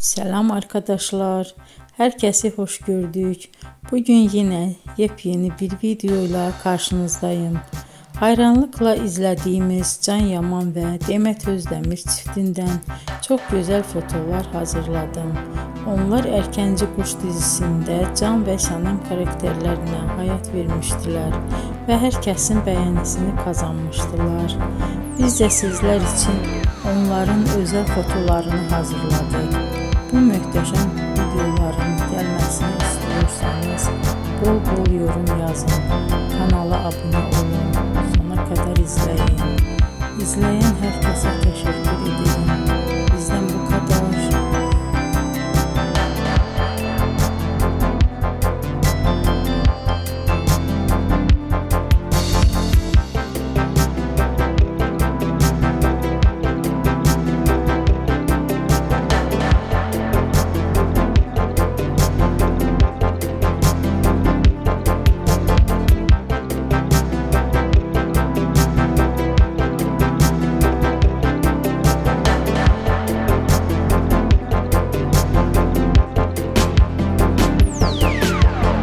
Selam arkadaşlar. Herkesi hoş gördük. Bugün yine yepyeni bir videoyla karşınızdayım. Hayranlıkla izlediğimiz Can Yaman ve Demet Özdemir çiftinden çok güzel fotolar hazırladım. Onlar Erkenci Kuş dizisinde Can ve Sənem karakterlerine hayat vermiştiler ve herkesin beğenisini kazanmıştılar. Biz de sizler için onların özel fotolarını hazırladık. Bu möhtəşəm videoların gəlməsini istiyorsanız bol bol yorum yazın, kanala abone olun, sona kadar izleyin. İzleyen herkese teşekkür ederim.